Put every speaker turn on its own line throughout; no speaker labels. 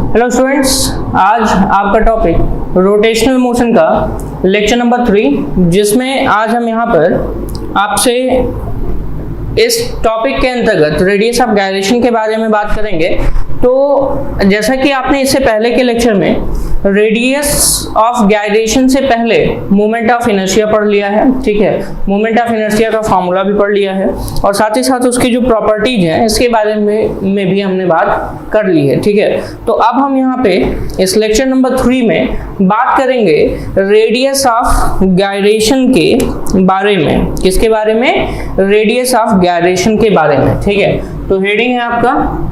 Hello students, आज आपका topic rotational motion का लेक्चर नंबर 3, जिसमें आज हम यहाँ पर आपसे इस टॉपिक के अंतर्गत रेडियस ऑफ गायरेशन के बारे में बात करेंगे। तो जैसा कि आपने इससे पहले के लेक्चर में रेडियस ऑफ गायरेशन से पहले मोमेंट ऑफ इनर्शिया पढ़ लिया है, ठीक है। मोमेंट ऑफ इनर्शिया का फॉर्मूला भी पढ़ लिया है और साथ ही साथ उसकी जो प्रॉपर्टीज हैं इसके बारे में भी हमने बात कर ली है, ठीक है। तो अब हम यहाँ पे इस लेक्चर नंबर 3 में बात करेंगे रेडियस ऑफ गायरेशन के बारे में। किसके बारे में? रेडियस ऑफ गायरेशन के बारे में, ठीक है। तो हेडिंग है आपका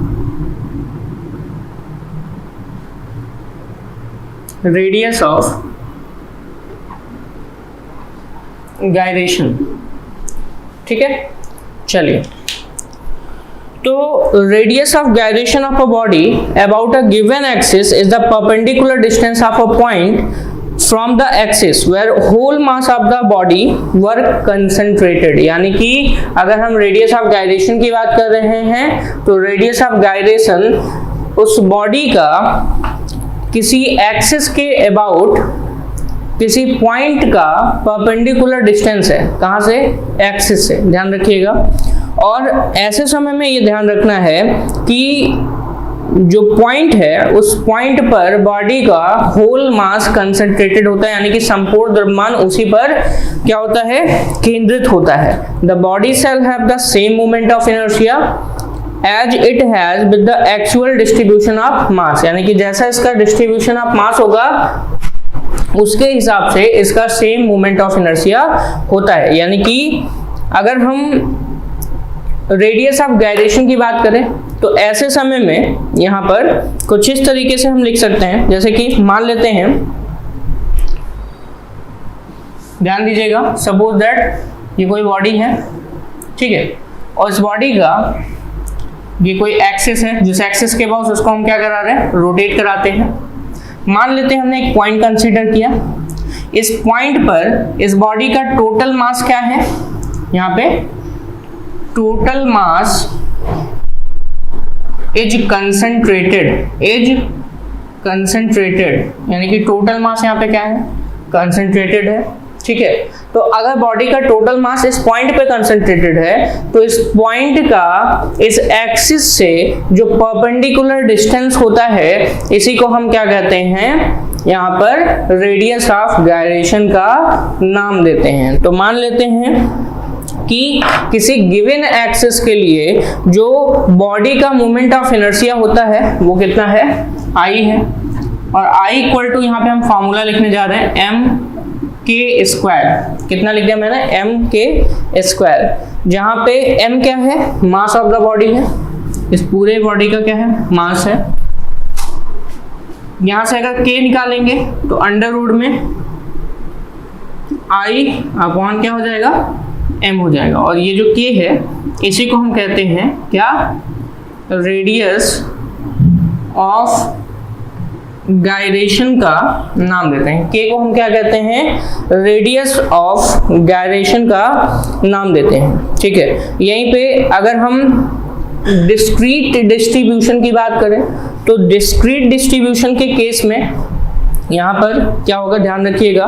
रेडियस ऑफ गायरेशन, ठीक है। चलिए, तो radius of gyration of a body about a given axis is the perpendicular distance of a point from the axis where whole mass of the body were concentrated. यानी कि अगर हम radius of gyration की बात कर रहे हैं तो रेडियस ऑफ गायरेशन उस बॉडी का किसी एक्सिस के अबाउट किसी पॉइंट का परपेंडिकुलर डिस्टेंस है। कहां से? एक्सिस से, ध्यान रखिएगा। और ऐसे समय में ये ध्यान रखना है कि जो पॉइंट है उस पॉइंट पर बॉडी का होल मास कंसंट्रेटेड होता है, यानी कि संपूर्ण द्रव्यमान उसी पर क्या होता है? केंद्रित होता है। The body shall have the same moment of inertia as it has with the actual distribution of mass। यानी कि जैसा इसका डिस्ट्रीब्यूशन ऑफ मास होगा उसके हिसाब से इसका सेम मोमेंट ऑफ इनर्शिया होता है। यानी कि अगर हम रेडियस ऑफ गायरेशन की बात करें तो ऐसे समय में यहाँ पर कुछ इस तरीके से हम लिख सकते हैं। जैसे कि मान लेते हैं, ध्यान दीजिएगा, सपोज दैट ये कोई बॉडी है, ठीक है, और इस बॉडी का ये कोई एक्सिस है, जिस एक्सिस के पास उसको हम क्या करा रहे हैं? रोटेट कराते हैं। मान लेते हैं हमने एक पॉइंट कंसीडर किया। इस पॉइंट पर इस बॉडी का टोटल मास क्या है? यहाँ पे टोटल मास इज कंसंट्रेटेड, यानी कि टोटल मास यहाँ पे क्या है? कंसंट्रेटेड है, ठीक है। तो अगर बॉडी का टोटल मास इस पॉइंट पे कंसंट्रेटेड है तो इस पॉइंट का इस एक्सिस से जो परपेंडिकुलर डिस्टेंस होता है इसी को हम क्या कहते हैं? यहाँ पर रेडियस ऑफ गायरेशन का नाम देते हैं। तो मान लेते हैं कि किसी गिवन एक्सिस के लिए जो बॉडी का मोमेंट ऑफ इनर्शिया होता है वो कितना है? I है। और I इक्वल टू यहाँ पे हम फॉर्मूला लिखने जा रहे हैं m के स्क्वायर। कितना लिख दिया मैंने? m के स्क्वायर, जहां पे m क्या है? मास ऑफ द बॉडी है, इस पूरे बॉडी का क्या है? मास है। यहां से अगर k निकालेंगे तो अंडर रूट में I अपॉन क्या हो जाएगा? m हो जाएगा। और ये जो k है इसी को हम कहते हैं क्या? रेडियस ऑफ गायरेशन का नाम देते हैं। के को हम क्या कहते हैं? रेडियस ऑफ गायरेशन का नाम देते हैं, ठीक है। यहीं पे अगर हम डिस्क्रीट डिस्ट्रीब्यूशन की बात करें तो डिस्क्रीट डिस्ट्रीब्यूशन के केस में यहाँ पर क्या होगा? ध्यान रखिएगा।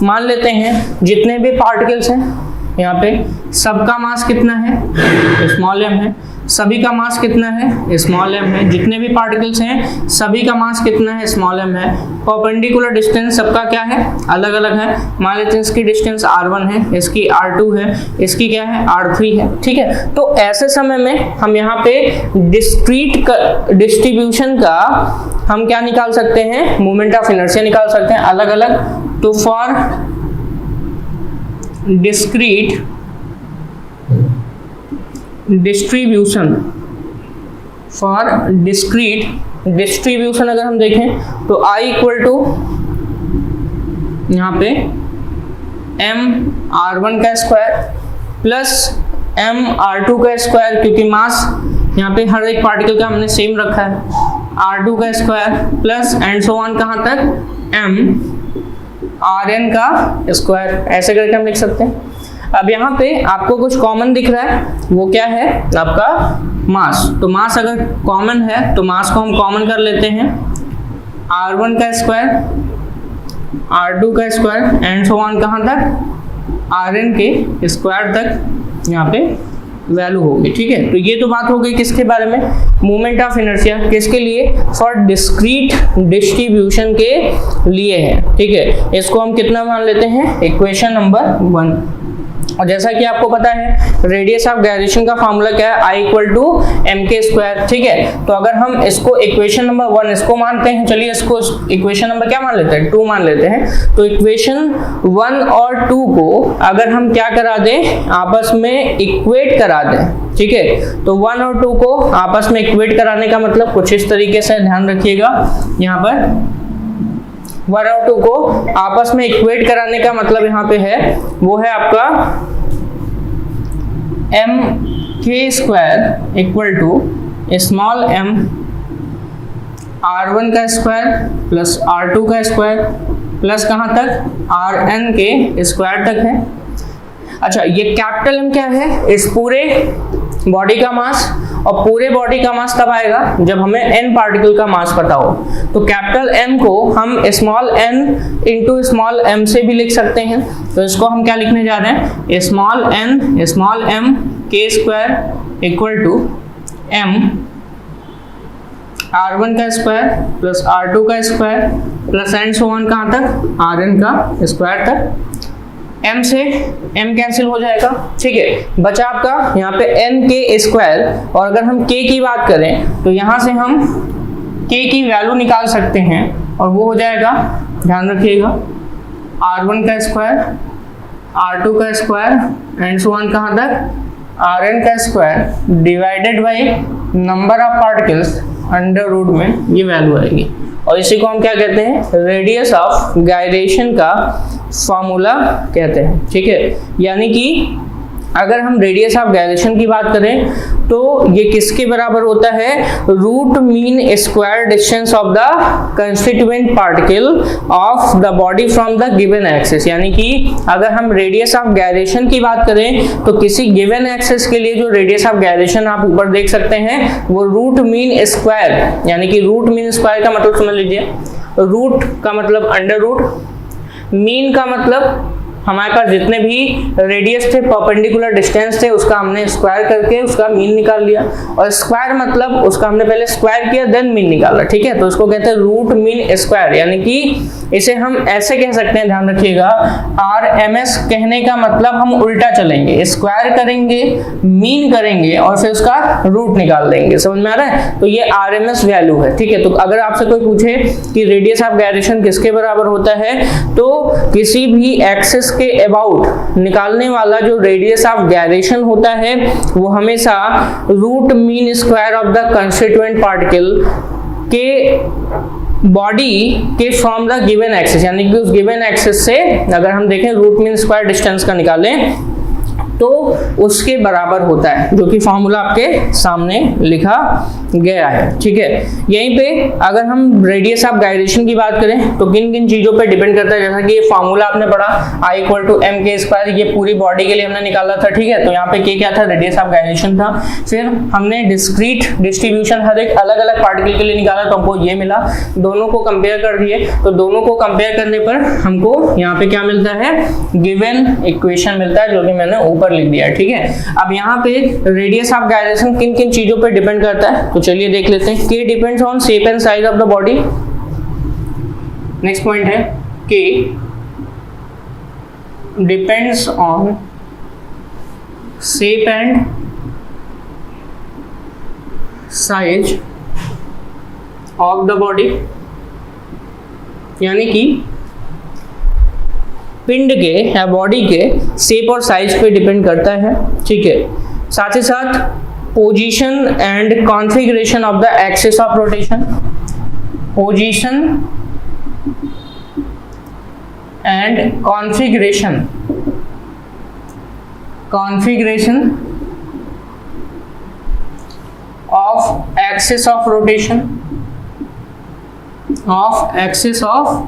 मान लेते हैं जितने भी पार्टिकल्स हैं यहाँ पे सबका मास कितना है? स्मॉल m है। सभी का मास कितना है? स्मॉल m है। जितने भी पार्टिकल्स हैं सभी का मास कितना है? स्मॉल m है। परपेंडिकुलर डिस्टेंस सबका क्या है? अलग अलग है। मान लेते हैं इसकी डिस्टेंस r1 है, इसकी r2 है, इसकी क्या है? r3 है, ठीक है। तो ऐसे समय में हम यहाँ पे डिस्क्रीट डिस्ट्रीब्यूशन का हम क्या निकाल सकते हैं? मोमेंट ऑफ इनर्शिया निकाल सकते हैं अलग अलग। तो फॉर डिस्क्रीट डिस्ट्रीब्यूशन अगर हम देखें तो I इक्वल टू यहाँ पे m r1 का स्क्वायर प्लस m r2 का स्क्वायर, क्योंकि मास यहाँ पे हर एक पार्टिकल का हमने सेम रखा है, r2 का square plus and so on कहाँ तक? m rn का स्क्वायर। ऐसे करके हम लिख सकते हैं। अब यहाँ पे आपको कुछ कॉमन दिख रहा है, वो क्या है? आपका मास। तो मास अगर कॉमन है तो मास को हम कॉमन कर लेते हैं, R1 का स्क्वायर, R2 का स्क्वायर एंड सो ऑन कहाँ तक, Rn के स्क्वायर तक यहाँ पे वैल्यू होगी। ठीक है, तो ये तो बात हो गई किसके बारे में, मोमेंट ऑफ इनर्शिया। किसके लिए, फॉर डिस्क्रीट डिस्ट्रीब्यूशन के लिए है। ठीक है, इसको हम कितना मान लेते हैं, इक्वेशन नंबर 1। और जैसा कि आपको पता है रेडियस ऑफ गायरेशन का फॉर्मूला क्या है, I equal to M K square. ठीक है, तो अगर हम इसको इक्वेशन नंबर 1 इसको मानते हैं, चलिए इसको इक्वेशन नंबर क्या मान लेते हैं, 2 मान लेते हैं। तो इक्वेशन 1 और 2 को अगर हम क्या करा दें, आपस में इक्वेट करा दें। ठीक है, तो 1 और 2 को आपस में इक्वेट कराने का मतलब कुछ इस तरीके से, ध्यान रखिएगा यहाँ पर 1 और 2 को आपस में इक्वेट कराने का मतलब यहाँ पे है, वो है आपका M K square equal to small M R1 का स्क्वायर प्लस R2 का स्क्वायर प्लस कहाँ तक, Rn के स्क्वायर तक है। अच्छा, ये कैपिटल M क्या है, इस पूरे बॉडी का मास, और पूरे बॉडी का मास तब आएगा जब हमें n पार्टिकल का मास पता हो। तो कैपिटल M को हम small n into small m से भी लिख सकते हैं। तो इसको हम क्या लिखने जा रहे हैं, स्मॉल n स्मॉल m के square equal to m R1 का स्क्वायर प्लस R2 का square plus and so on कहाँ तक, Rn का स्क्वायर तक। m से m कैंसिल हो जाएगा। ठीक है, बचा आपका यहाँ पे n के स्क्वायर, और अगर हम k की बात करें तो यहाँ से हम k की वैल्यू निकाल सकते हैं, और वो हो जाएगा, ध्यान रखिएगा, R1 का स्क्वायर R2 का स्क्वायर एंड सो ऑन कहाँ तक, Rn का square divided by number of particles under root में ये वैल्यू आएगी। और इसी को हम क्या कहते हैं, रेडियस ऑफ गायरेशन का फॉर्मूला कहते हैं। ठीक है, यानी कि अगर हम रेडियस ऑफ गायरेशन की बात करें तो ये किसके बराबर होता है, root mean square distance of the constituent particle of the body from the given axis. यानी कि अगर हम रेडियस ऑफ गायरेशन की बात करें तो किसी गिवन एक्सिस के लिए जो रेडियस ऑफ गायरेशन आप ऊपर देख सकते हैं वो रूट मीन स्क्वायर, यानी कि रूट मीन स्क्वायर का मतलब समझ लीजिए, रूट का मतलब अंडर रूट, मीन का मतलब हमारे पास जितने भी रेडियस थे, परपेंडिकुलर डिस्टेंस थे, उसका हमने स्क्वायर करके उसका मीन निकाल लिया, और स्क्वायर मतलब उसका हमने पहले स्क्वायर किया देन मीन निकाला। ठीक है, तो इसको कहते हैं रूट मीन स्क्वायर, यानी कि इसे हम ऐसे कह सकते हैं, ध्यान रखिएगा, RMS कहने का मतलब हम उल्टा चलेंगे, स्क्वायर करेंगे, मीन करेंगे और फिर उसका रूट निकाल देंगे। समझ में आ रहा है, तो ये RMS वैल्यू है। ठीक है, तो अगर आपसे कोई पूछे कि रेडियस ऑफ गायरेशन किसके बराबर होता है, तो किसी भी एक्सिस के अबाउट निकालने वाला जो रेडियस ऑफ गायरेशन होता है वो हमेशा root mean square of the constituent particle के बॉडी के फ्रॉम द गिवन एक्सिस, यानी कि उस गिवन एक्सिस से अगर हम देखें रूट मीन स्क्वायर डिस्टेंस का निकालें तो उसके बराबर होता है, जो कि फॉर्मूला आपके सामने लिखा गया है। ठीक है, यहीं पे अगर हम रेडियस ऑफ गायरेशन की बात करें तो किन किन चीजों पे डिपेंड करता है, जैसा कि ये फॉर्मूला आपने पढ़ा I equal to M K square, ये पूरी बॉडी के लिए हमने निकाला था। ठीक है, तो यहाँ पे के क्या था, रेडियस ऑफ गायरेशन था। फिर हमने डिस्क्रीट डिस्ट्रीब्यूशन हर एक अलग अलग पार्टिकल के लिए निकाला तो हमको ये मिला, दोनों को कंपेयर कर दिए, तो दोनों को कंपेयर करने पर हमको यहाँ पे क्या मिलता है, गिवन इक्वेशन मिलता है, जो कि मैंने ऊपर लिख दिया। ठीक है, अब यहाँ पे रेडियस ऑफ गायरेशन किन किन चीजों पे डिपेंड करता है, तो चलिए देख लेते हैं। K depends on shape and size of the body. Next point है K depends on shape and size of the body, यानी कि पिंड के या बॉडी के शेप और साइज पे डिपेंड करता है। ठीक है, साथ ही साथ position and configuration of the axis of rotation, position and configuration of axis of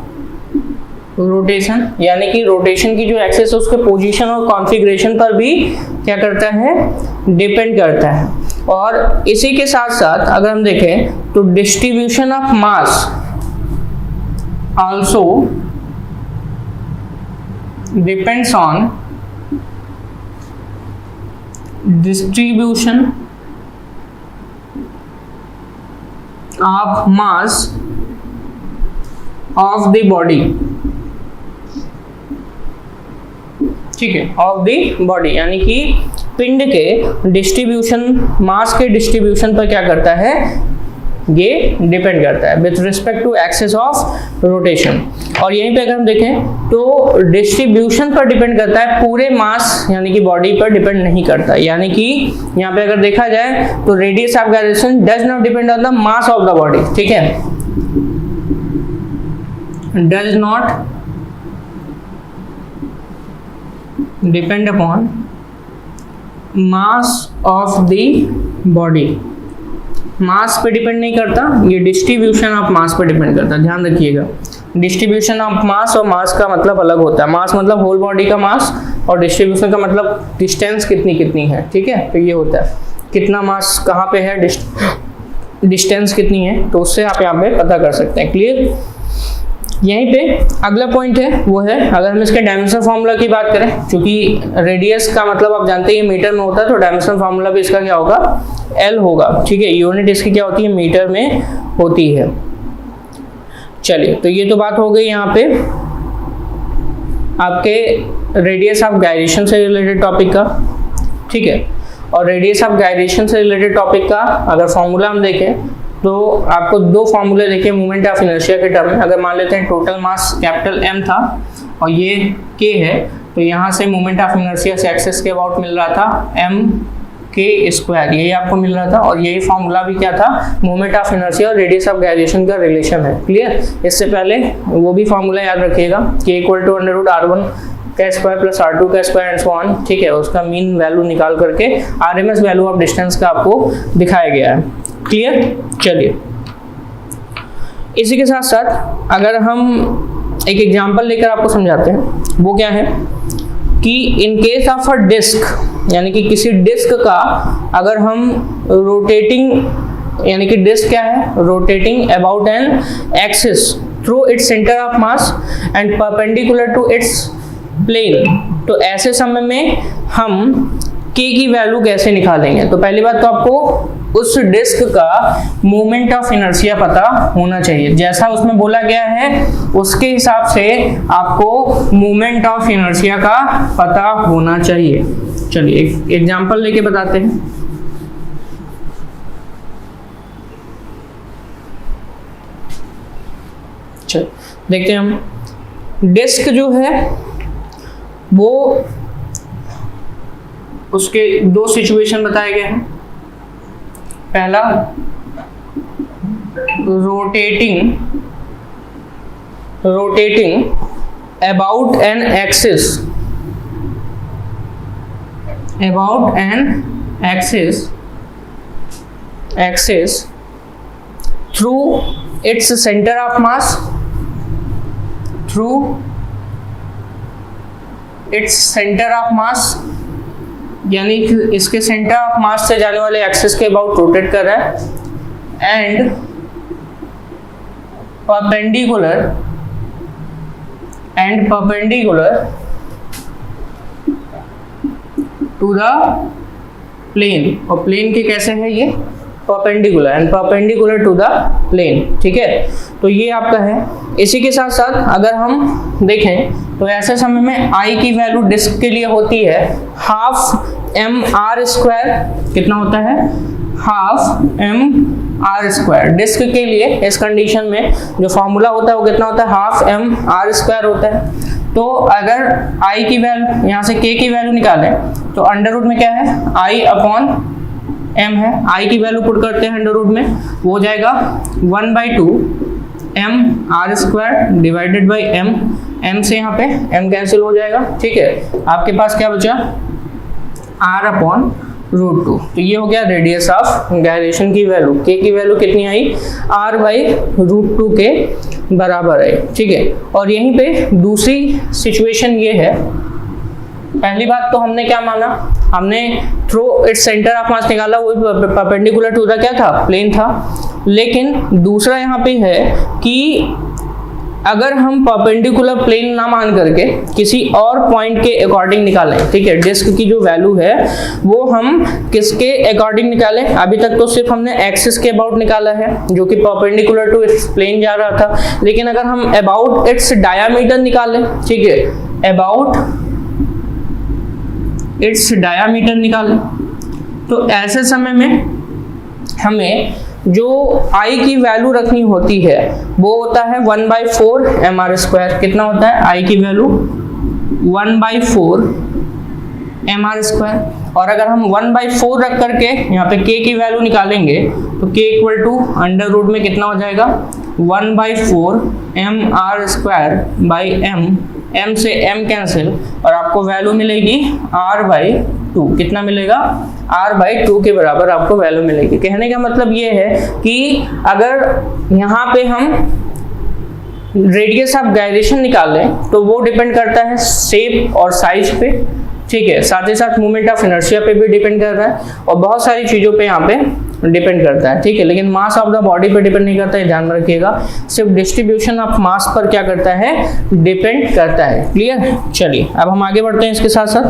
rotation, यानी कि रोटेशन की जो एक्सिस है उसके पोजीशन और कॉन्फ़िगरेशन पर भी क्या करता है, डिपेंड करता है। और इसी के साथ साथ अगर हम देखें तो distribution of mass also depends on distribution of mass of the body, ठीक है, ऑफ द बॉडी, यानी कि पिंड के डिस्ट्रीब्यूशन, मास के डिस्ट्रीब्यूशन पर क्या करता है, ये डिपेंड करता है with respect to axis of rotation. और यहीं पे अगर हम देखें तो डिस्ट्रीब्यूशन पर डिपेंड करता है, पूरे मास यानी कि बॉडी पर डिपेंड नहीं करता। यानी कि यहाँ पे अगर देखा जाए तो radius of gyration does not depend on the mass of the body, ठीक है, does not depend upon mass of the body, mass पे डिपेंड नहीं करता, ये डिस्ट्रीब्यूशन ऑफ मास पे डिपेंड करता है। ध्यान रखिएगा, डिस्ट्रीब्यूशन ऑफ मास और मास का मतलब अलग होता है। मास मतलब होल बॉडी का मास और डिस्ट्रीब्यूशन का मतलब डिस्टेंस कितनी कितनी है, ठीक है। तो ये होता है कितना मास कहाँ पे है, डिस्टेंस कितनी है, तो उससे आप यहाँ पे पता कर सकते हैं। क्लियर। यहीं पे अगला पॉइंट है वो है, अगर हम इसके डायमेंशन फार्मूला की बात करें, क्योंकि रेडियस का मतलब आप जानते हैं मीटर में होता है, तो डायमेंशन फार्मूला भी इसका क्या होगा, एल होगा, ठीक है। यूनिट इसकी क्या होती है, मीटर में होती है। चलिए, तो ये तो बात हो गई यहाँ पे आपके रेडियस ऑफ गायरेशन से रिलेटेड टॉपिक का, ठीक है। और रेडियस ऑफ गायरेशन से रिलेटेड टॉपिक का अगर फॉर्मूला हम देखें तो आपको दो फार्मूले देखे मूवमेंट ऑफ इनर्शिया के टर्म में। अगर मान लेते हैं टोटल मास कैपिटल M था और ये K है, तो यहाँ से मूवमेंट ऑफ इनर्शिया से एक्सिस के अबाउट मिल रहा था mk², यही आपको मिल रहा था। और यही फार्मूला भी क्या था, मूवमेंट ऑफ इनर्शिया और रेडियस ऑफ गायरेशन का रिलेशन है। क्लियर। इससे पहले वो भी फार्मूला याद रखिएगा, k = √r1 का स्क्वायर प्लस r2 का स्क्वायर एंड सो ऑन, ठीक है। उसका मीन वैल्यू निकाल करके RMS वैल्यू ऑफ डिस्टेंस का आपको दिखाया गया है। क्लियर। चलिए, इसी के साथ साथ अगर हम एक एग्जांपल लेकर आपको समझाते हैं, वो क्या है कि in case of a disc, यानी कि किसी डिस्क का अगर हम रोटेटिंग, यानी कि डिस्क क्या है, rotating about an axis through its centre of mass and perpendicular to its plane, तो ऐसे समय में हम k की वैल्यू कैसे निकालेंगे। तो पहली बात तो आपको उस डिस्क का मोमेंट ऑफ इनर्शिया पता होना चाहिए, जैसा उसमें बोला गया है उसके हिसाब से आपको मोमेंट ऑफ इनर्शिया का पता होना चाहिए। चलिए एक एग्जांपल लेके बताते हैं। चलिए देखते हैं हम, डिस्क जो है वो उसके दो सिचुएशन बताए गए हैं। पहला rotating about an axis through its centre of मास, यानी कि इसके सेंटर ऑफ मास से जाने वाले एक्सिस के अबाउट रोटेट कर रहा है, and perpendicular to the plane. और प्लेन के कैसे है ये, perpendicular, and perpendicular to the plane, ठीक है। तो ये आपका है। इसी के साथ साथ अगर हम देखें तो ऐसे समय में I की वैल्यू डिस्क के लिए होती है ½ mr², कितना होता है, ½ mr²। डिस्क के लिए इस कंडीशन में जो फॉर्मूला होता है वो कितना होता है, ½ mr² होता है। तो अगर I की वैल्यू, यहाँ से K की वैल्यू निकालें तो अंडर रूट में क्या है, I/m है, I की वैल्यू पुट करते हैं अंडर रूट में, वो हो जाएगा 1/2 mr² डिवाइडेड बाई m से यहाँ पे m कैंसिल हो जाएगा, ठीक है। आपके पास क्या बचा, r/√2। तो ये हो गया रेडियस ऑफ गायरेशन की वैल्यू। k की वैल्यू कितनी आई, r/√2 के बराबर है, ठीक है। और यहीं पे दूसरी सिचुएशन ये है, पहली बात तो हमने क्या माना, हमने थ्रू इट्स सेंटर ऑफ मास निकाला, वो परपेंडिकुलर टू द क्या था, प्लेन था। लेकिन दूसरा यहाँ पे है कि अगर हम परपेंडिकुलर प्लेन ना मान करके किसी और पॉइंट के अकॉर्डिंग निकालें, ठीक है, डिस्क की जो वैल्यू है वो हम किसके अकॉर्डिंग निकालें? अभी तक तो सिर्फ हमने एक्सिस के अबाउट निकाला है जो कि परपेंडिकुलर टू इट्स प्लेन जा रहा था, लेकिन अगर हम अबाउट इट्स डायामीटर निकालें, ठीक है, अबाउट इट्स डायामीटर निकालें, तो ऐसे समय में हमें जो I की वैल्यू रखनी होती है वो होता है 1/4 mr²। कितना होता है I की वैल्यू? 1/4 mr²। और अगर हम 1/4 रख करके यहाँ पे K की वैल्यू निकालेंगे तो K equal to under root में कितना हो जाएगा? 1/4 mr²/m। m से m कैंसिल और आपको वैल्यू मिलेगी r/2। कितना मिलेगा? r/2 के बराबर आपको वैल्यू मिलेगी। कहने का मतलब ये है कि अगर यहाँ पे हम रेडियस ऑफ गायरेशन निकालें तो वो डिपेंड करता है शेप और साइज पे, ठीक है, साथ ही साथ मूवमेंट ऑफ इनर्शिया पे भी डिपेंड कर रहा है और बहुत सारी चीज़ों पे यहाँ पे डिपेंड करता है, ठीक है, लेकिन मास ऑफ द बॉडी पे डिपेंड नहीं करता है, ध्यान में रखिएगा। सिर्फ डिस्ट्रीब्यूशन ऑफ मास पर क्या करता है? डिपेंड करता है। क्लियर? चलिए अब हम आगे बढ़ते हैं इसके साथ साथ।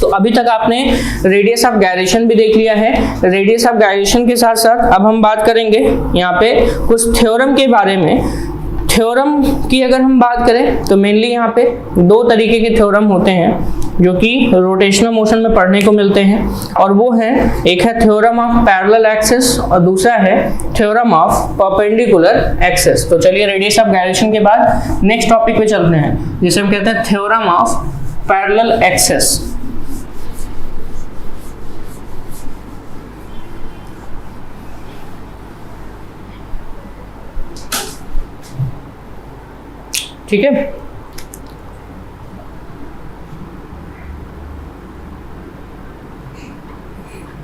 तो अभी तक आपने रेडियस ऑफ गायरेशन भी देख लिया है। रेडियस ऑफ गायरेशन के साथ साथ अब हम बात करेंगे यहाँ पे कुछ थ्योरम के बारे में। थ्योरम की अगर हम बात करें तो मेनली यहाँ पे दो तरीके के थ्योरम होते हैं जो कि रोटेशनल मोशन में पढ़ने को मिलते हैं, और वो है, एक है थ्योरम ऑफ पैरेलल एक्सिस और दूसरा है थ्योरम ऑफ परपेंडिकुलर एक्सिस। तो चलिए रेडियस ऑफ गायरेशन के बाद नेक्स्ट टॉपिक पे चलते हैं जिसे हम कहते हैं थ्योरम ऑफ पैरेलल एक्सिस। ठीक है,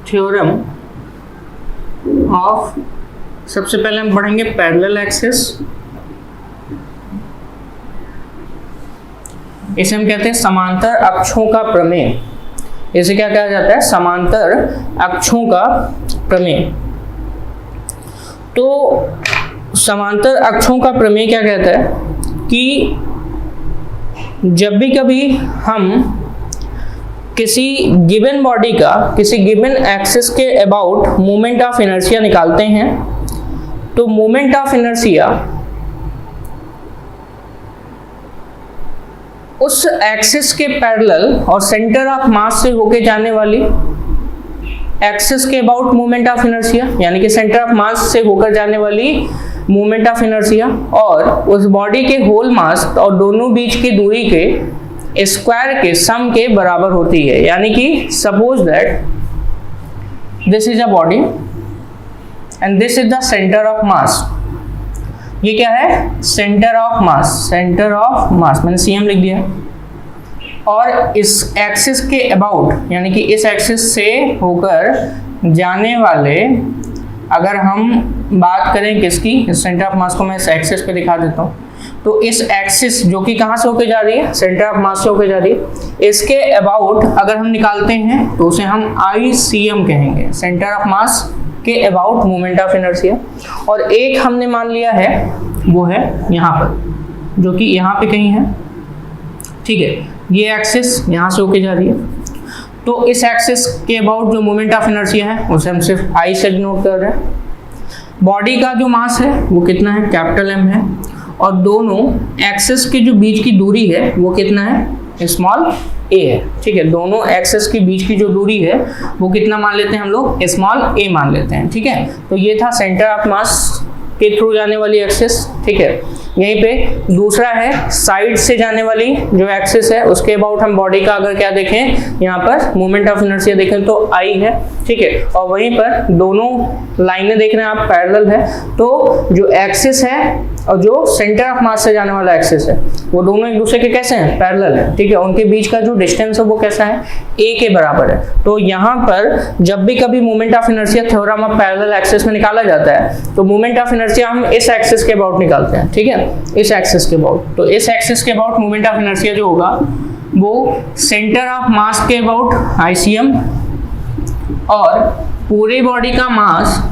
थ्योरम ऑफ, सबसे पहले हम पढ़ेंगे पैरेलल एक्सिस। इसे हम कहते हैं समांतर अक्षों का प्रमेय। इसे क्या कहा जाता है? समांतर अक्षों का प्रमेय। तो समांतर अक्षों का प्रमेय क्या कहता है कि जब भी कभी हम किसी गिवन बॉडी का किसी गिवन एक्सिस के अबाउट मोमेंट ऑफ इनर्शिया निकालते हैं तो मोमेंट ऑफ इनर्शिया उस एक्सिस के पैरेलल और सेंटर ऑफ मास से होके जाने वाली एक्सिस के अबाउट मोमेंट ऑफ इनर्शिया, यानी कि सेंटर ऑफ मास से होकर जाने वाली मोमेंट ऑफ इनर्शिया और उस बॉडी के होल मास और दोनों बीच की दूरी के स्क्वायर के सम के बराबर होती है। यानी कि suppose that this is a body and this is the centre of मास। ये क्या है? Centre of mass. Centre of मास मैंने सीएम लिख दिया। और इस एक्सिस के अबाउट, यानी कि इस एक्सिस से होकर जाने वाले, अगर हम बात करें किसकी, इस सेंटर ऑफ मास को मैं इस एक्सिस पे दिखा देता हूँ। तो इस एक्सिस जो कि कहाँ से होके जा रही है? सेंटर ऑफ मास से होके जा रही है। इसके अबाउट अगर हम निकालते हैं तो उसे हम ICM कहेंगे, सेंटर ऑफ मास के अबाउट मोमेंट ऑफ इनर्शिया। और एक हमने मान लिया है वो है यहाँ पर, जो कि यहाँ पे कहीं है, ठीक है, ये एक्सिस यहाँ से होके जा रही है। तो इस एक्सिस के अबाउट जो मोमेंट ऑफ इनर्शिया है उसे हम सिर्फ I से डिनोट कर रहे हैं। बॉडी का जो मास है वो कितना है? कैपिटल M है। और दोनों एक्सिस के जो बीच की दूरी है वो कितना है? स्मॉल a है, ठीक है। दोनों एक्सिस के बीच की जो दूरी है वो कितना मान लेते हैं हम लोग? स्मॉल a मान लेते हैं, ठीक है। तो ये था सेंटर ऑफ मास के थ्रू जाने वाली एक्सिस, ठीक है। यहीं पे दूसरा है साइड से जाने वाली जो एक्सिस है, उसके अबाउट हम बॉडी का अगर क्या देखें, यहाँ पर मोमेंट ऑफ इनर्शिया देखें तो I है, ठीक है। और वहीं पर दोनों लाइनें देख रहे हैं आप, पैरेलल है। तो जो एक्सिस है और जो सेंटर ऑफ मास से जाने वाला एक्सिस है वो दोनों एक दूसरे के कैसे हैं? पैरेलल है, ठीक है। उनके बीच का जो डिस्टेंस है वो कैसा है? a के बराबर है। तो यहाँ पर जब भी कभी moment of inertia theorem of parallel axis में निकाला जाता है तो मोमेंट ऑफ इनर्शिया हम इस एक्सिस के अबाउट निकालते हैं, ठीक है, इस एक्सिस के अबाउट। तो इस एक्सिस के अबाउट मोमेंट ऑफ इनर्शिया जो होगा वो सेंटर ऑफ मास के अबाउट ICM और पूरे बॉडी का मास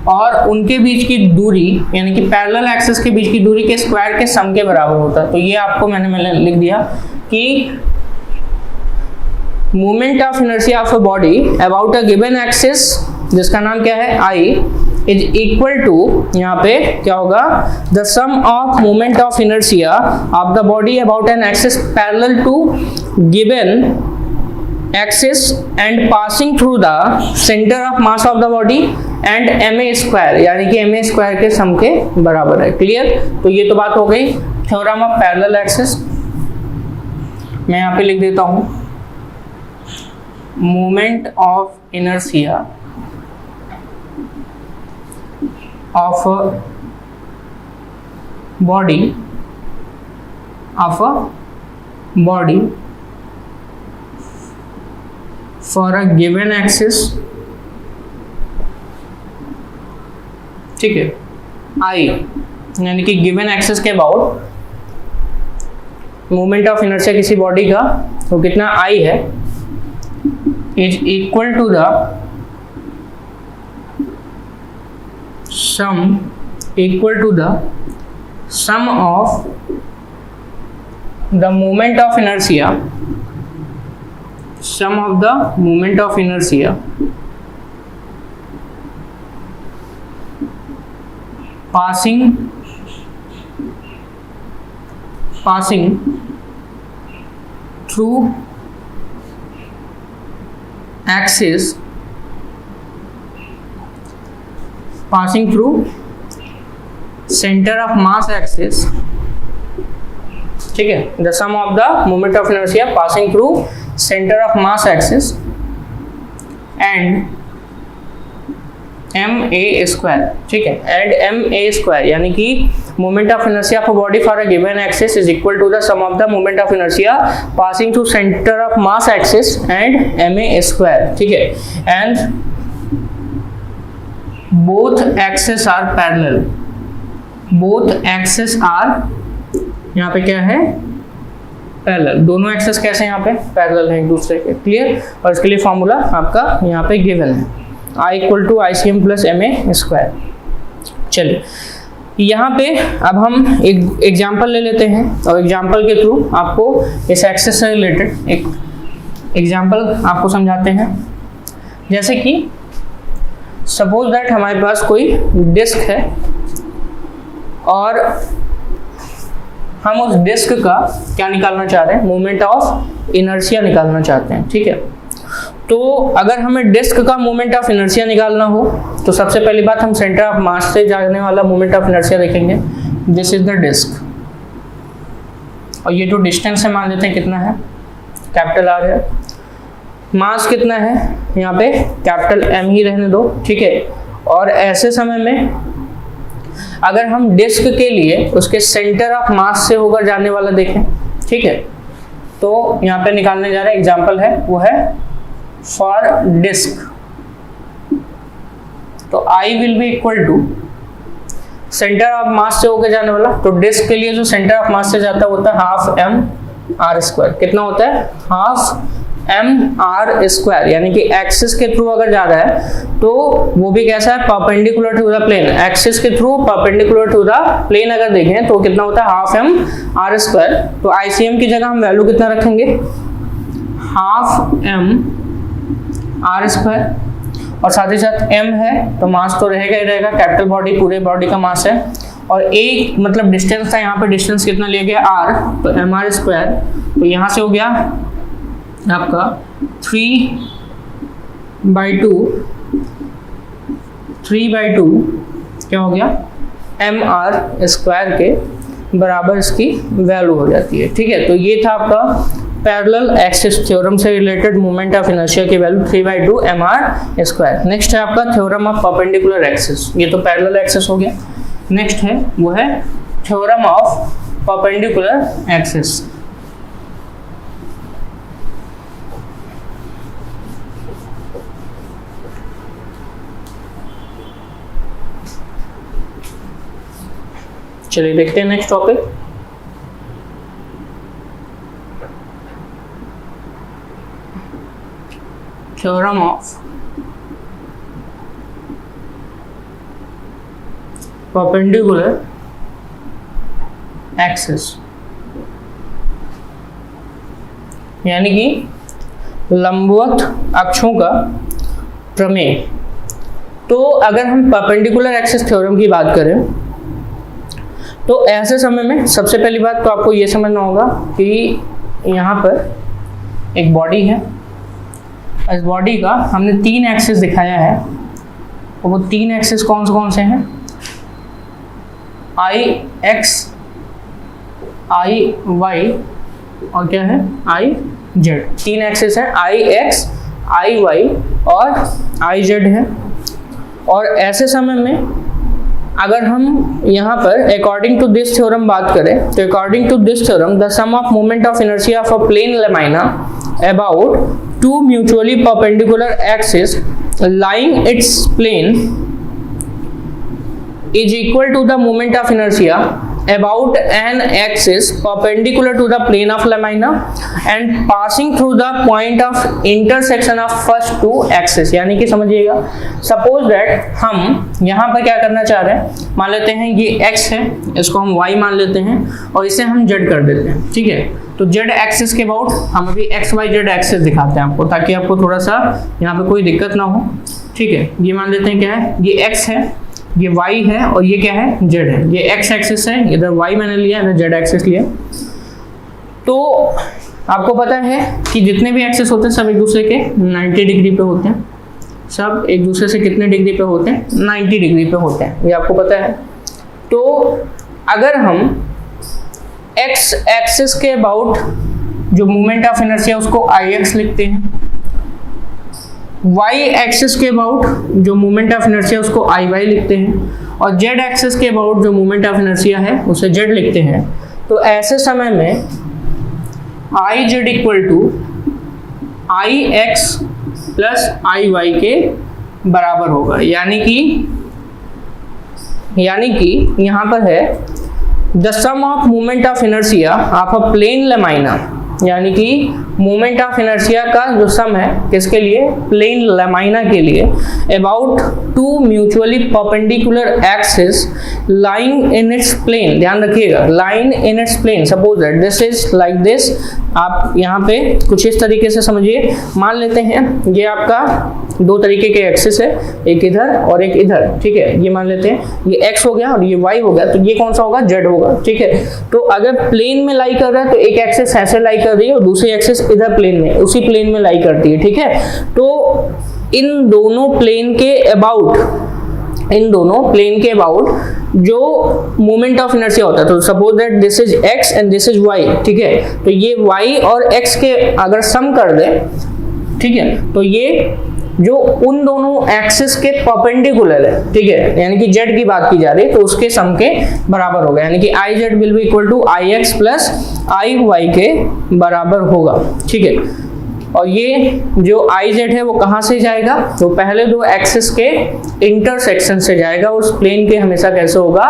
और उनके बीच की दूरी यानी कि पैरेलल एक्सिस के बीच की दूरी के स्क्वायर के सम के बराबर होता है। तो ये आपको मैंने लिख दिया कि moment of inertia of a body about a given axis, जिसका नाम क्या है I, इज इक्वल टू, यहाँ पे क्या होगा, the sum of moment of inertia of the body about an axis parallel to given axis and passing through the centre of mass of the body and ma square, यानी कि ma square के सम के बराबर है। Clear? तो ये तो बात हो गई थ्योरम ऑफ पैरेलल एक्सिस। मैं यहाँ पे लिख देता हूँ moment of inertia of a body for a given axis, ठीक है, I, यानी कि गिवन एक्सिस के अबाउट मोमेंट ऑफ इनर्शिया किसी बॉडी का तो कितना I है, is equal to the sum of the moment of inertia passing through axis, passing through center of mass axis, ठीक है, the sum of the moment of inertia passing through center of mass axis and ma square, ठीक है, and ma square, यानी कि moment of inertia of a body for a given axis is equal to the sum of the moment of inertia passing through center of mass axis and ma square, ठीक है, and both axes are parallel, यहाँ पे क्या है, parallel, दोनों access कैसे यहाँ पे पैरेलल हैं एक दूसरे के। क्लियर? और इसके लिए फॉर्मूला आपका यहाँ पे गिवन है, I equal to ICM plus ma square. चलिए यहाँ पे अब हम एक एग्जाम्पल ले लेते हैं और एग्जाम्पल के थ्रू आपको इस एक्सेस से रिलेटेड एक एग्जाम्पल आपको समझाते हैं। जैसे कि सपोज दैट हमारे पास कोई डिस्क है और हम उस डिस्क का क्या निकालना चाह रहे हैं, मोमेंट ऑफ इनर्शिया निकालना चाहते हैं। ठीक है, तो अगर हमें डिस्क का मोमेंट ऑफ इनर्शिया निकालना हो तो सबसे पहली बात हम सेंटर ऑफ मास से जाने वाला मोमेंट ऑफ इनर्शिया देखेंगे। दिस इज द डिस्क और ये जो डिस्टेंस है मान लेते हैं कितना है, कैपिटल आर है। मास कितना है यहाँ पे, कैपिटल एम ही रहने दो। ठीक है, और ऐसे समय में अगर हम डिस्क के लिए उसके सेंटर ऑफ मास से होकर जाने वाला देखें, ठीक है, तो यहाँ पे निकालने जा रहे एग्जाम्पल है वो है फॉर डिस्क, तो I will be equal to centre of mass से होकर जाने वाला, तो डिस्क के लिए जो सेंटर ऑफ मास से जाता होता है हाफ एम आर स्क्वायर। कितना होता है, हाफ एम आर स्क्वायर, यानी कि एक्सिस के थ्रू अगर जा रहा है तो वो भी कैसा है, perpendicular to the plane. Axis के through perpendicular to the plane अगर देखें तो कितना होता है, हाफ एम आर स्क्वायर। तो आईसीएम की जगह हम वैल्यू कितना रखेंगे, हाफ एम आर स्क्वायर, और साथ ही साथ एम है तो मास तो रहेगा ही रहेगा, कैपिटल बॉडी पूरे बॉडी का मास है, और एक मतलब डिस्टेंस था, यहाँ पे डिस्टेंस कितना लिया गया आर, तो एम आर स्क्वायर, तो यहाँ से हो गया आपका 3/2 क्या हो गया, एम आर स्क्वायर के बराबर इसकी वैल्यू हो जाती है। ठीक है, तो ये था आपका पैरेलल एक्सिस थ्योरम से रिलेटेड मोमेंट ऑफ इनर्शिया की value 3/2 M R square. Next है आपका थ्योरम ऑफ परपेंडिकुलर एक्सिस, ये तो पैरेलल एक्सिस हो गया। नेक्स्ट है वो है थ्योरम ऑफ परपेंडिकुलर एक्सिस। चलिए देखते हैं next topic. Theorem of perpendicular axis, यानी कि लंबवत अक्षों का प्रमेय। तो अगर हम परपेंडिकुलर एक्सिस थ्योरम की बात करें तो ऐसे समय में सबसे पहली बात तो आपको ये समझना होगा कि यहाँ पर एक बॉडी है, इस बॉडी का हमने 3 एक्सिस दिखाया है, और वो 3 एक्सिस कौन से हैं? आई एक्स, आई वाई और क्या है? I Z. 3 एक्सिस है, आई एक्स, आई वाई और आई जेड है। और ऐसे समय में अगर हम यहाँ पर अकॉर्डिंग टू दिस थ्योरम बात करें तो according to this theorem the sum of moment of inertia of a plane lamina about 2 mutually perpendicular axis lying its plane is equal to the moment of inertia about an axis perpendicular to the plane of lamina and passing through the point of intersection of first 2 axes। यानी कि समझिएगा, suppose that हम यहाँ पर क्या करना चाह रहे हैं, मान लेते हैं ये x है, इसको हम y मान लेते हैं और इसे हम z कर देते हैं, ठीक है। तो z एक्सिस के अबाउट हम अभी x y z एक्सिस दिखाते हैं आपको, ताकि आपको थोड़ा सा यहाँ पे कोई दिक्कत ना हो, ठीक है। ये मान लेते हैं क्या है, ये x है, ये y है और ये क्या है, z है। ये x एक्सिस है, इधर y मैंने लिया, इधर z एक्सिस लिया। तो आपको पता है कि जितने भी एक्सिस होते हैं सब एक दूसरे के 90 डिग्री पे होते हैं, सब एक दूसरे से कितने डिग्री पे होते हैं, 90 डिग्री पे होते हैं, ये आपको पता है। तो अगर हम x एक्सिस के अबाउट जो मोमेंट ऑफ इनर्शिया उसको ix लिखते हैं, y एक्सिस के अबाउट जो मोमेंट ऑफ इनर्शिया उसको iy लिखते हैं, और z एक्सिस के अबाउट जो मोमेंट ऑफ इनर्शिया है उसे z लिखते हैं, तो ऐसे समय में iz equal to ix plus iy के बराबर होगा। यानी कि यहाँ पर है the sum of moment of inertia of a plane lamina, यानी कि मोमेंट ऑफ इनर्शिया का जो सम है किसके लिए, प्लेन लैमिना के लिए, about 2 mutually perpendicular axis lying in its plane. ध्यान रखिएगा, lying in its plane. Suppose that this is like this, आप यहाँ पे कुछ इस तरीके से समझिए। मान लेते हैं ये आपका 2 तरीके के एक्सिस है, एक इधर और एक इधर, ठीक है। ये मान लेते हैं ये x हो गया और ये y हो गया, तो ये कौन सा होगा, z होगा, ठीक है। तो अगर प्लेन में लाई कर रहा है तो एक एक्सिस ऐसे लाई कर रही है और दूसरी एक्सिस इधर प्लेन में, उसी प्लेन में लाई करती है, ठीक है। तो इन दोनों प्लेन के अबाउट जो मोमेंट ऑफ इनर्शिया होता है, तो suppose that this is x and this is y, ठीक है। तो ये y और x के अगर सम कर दें, ठीक है, तो ये जो उन दोनों एक्सिस के परपेंडिकुलर है, ठीक है, यानी कि z की बात की जा रही है, तो उसके सम के बराबर होगा। यानी कि i z will be equal to i x plus i y के बराबर होगा, ठीक है। और ये जो i z है वो कहाँ से जाएगा, तो पहले 2 एक्सिस के इंटरसेक्शन से जाएगा, उस प्लेन के हमेशा कैसे होगा,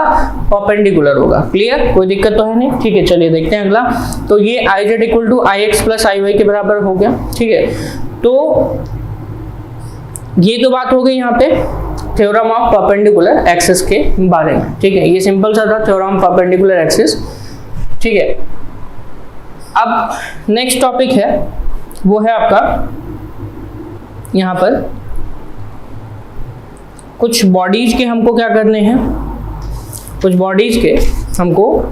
परपेंडिकुलर होगा। क्लियर, कोई दिक्कत तो है नहीं, ठीक है। चलिए देखते हैं अगला। तो ये i z equal to i x plus i y के बराबर हो गया, ठीक है। तो ये तो बात हो गई यहाँ पे थ्योरम ऑफ परपेंडिकुलर एक्सिस के बारे में, ठीक है। ये सिंपल सा था थ्योरम ऑफ परपेंडिकुलर एक्सिस, ठीक है। अब नेक्स्ट टॉपिक है, वो है आपका यहाँ पर कुछ बॉडीज के हमको क्या करने हैं, कुछ बॉडीज के हमको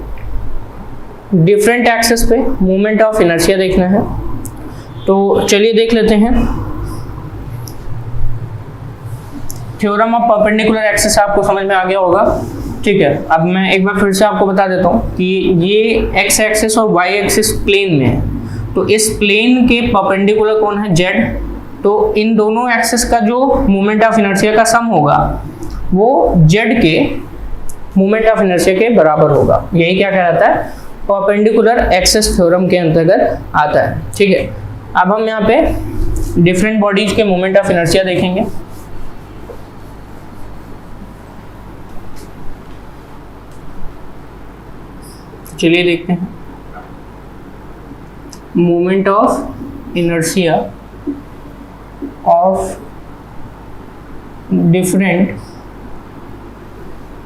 डिफरेंट एक्सिस पे मोमेंट ऑफ इनर्शिया देखना है। तो चलिए देख लेते हैं। थ्योरम ऑफ परपेंडिकुलर एक्सिस आपको समझ में आ गया होगा, ठीक है। अब मैं एक बार फिर से आपको बता देता हूँ कि ये x एक्सिस और y एक्सिस प्लेन में है, तो इस प्लेन के परपेंडिकुलर कौन है, z। तो इन दोनों एक्सिस का जो मोमेंट ऑफ इनर्शिया का सम होगा वो z के मोमेंट ऑफ इनर्शिया के बराबर होगा। यही क्या कहलाता है, परपेंडिकुलर एक्सिस थ्योरम के अंतर्गत आता है, ठीक है। अब हम यहाँ पे डिफरेंट बॉडीज के मोमेंट ऑफ इनर्शिया देखेंगे। चलिए देखते हैं moment of inertia of different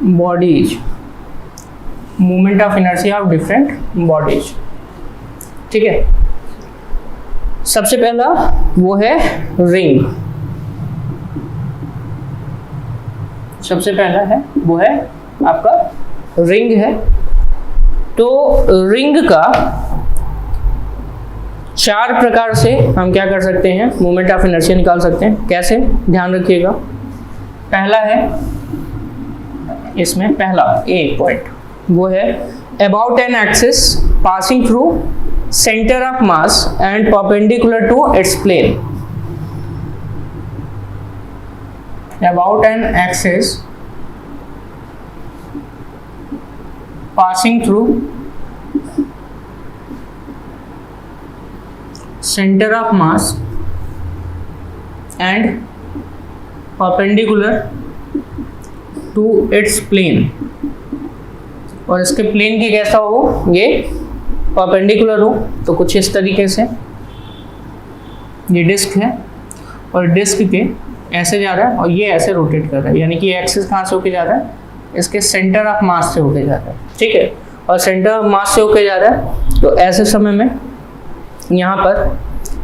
bodies, movement of inertia of different bodies. ठीक है, सबसे पहला वो है रिंग, सबसे पहला है वो है आपका रिंग है। तो रिंग का 4 प्रकार से हम क्या कर सकते हैं, मोमेंट ऑफ इनर्शिया निकाल सकते हैं। कैसे, ध्यान रखिएगा। पहला है इसमें, पहला ए पॉइंट वो है about an axis passing through centre of mass and perpendicular to its plane. About an axis passing through center of mass and perpendicular to its plane। और इसके प्लेन की कैसा हो, ये परपेंडिकुलर हो, तो कुछ इस तरीके से ये डिस्क है और डिस्क के ऐसे जा रहा है और ये ऐसे रोटेट कर रहा है, यानी कि एक्सिस कहाँ से होके जा रहा है, इसके सेंटर ऑफ मास से होके जा रहा है। ठीक है, और सेंटर ऑफ मास से होके जा रहा है, तो ऐसे समय में यहाँ पर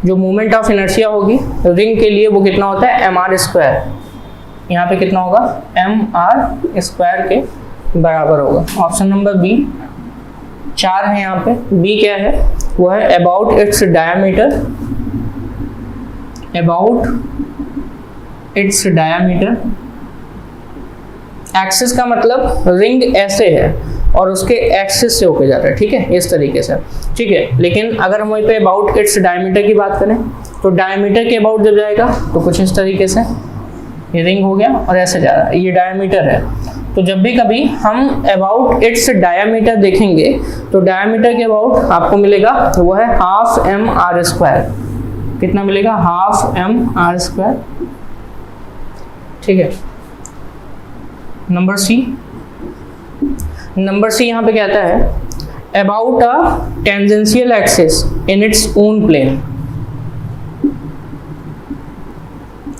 जो मोमेंट ऑफ इनर्शिया होगी रिंग के लिए वो कितना होता है, mr²। यहाँ पे कितना होगा, mr² के बराबर होगा। ऑप्शन नंबर बी 4 है यहाँ पे। बी क्या है, वो है about it's diameter, about it's diameter. Axis का मतलब रिंग ऐसे है और उसके एक्सिस से होके जा रहा है। ठीक है, इस तरीके से। ठीक है, लेकिन अगर हम वहीं पे अबाउट इट्स डायमीटर की बात करें तो डायमीटर के अबाउट जब जाएगा तो कुछ इस तरीके से ये रिंग हो गया और ऐसे जा रहा है, ये डायमीटर है। तो जब भी कभी हम अबाउट इट्स डायमीटर देखेंगे तो डायमीटर के अबाउट आपको मिलेगा वो है ½ mr²। कितना मिलेगा, ½ mr²। ठीक है, नंबर सी यहाँ पे कहता है about a tangential axis in its own plane,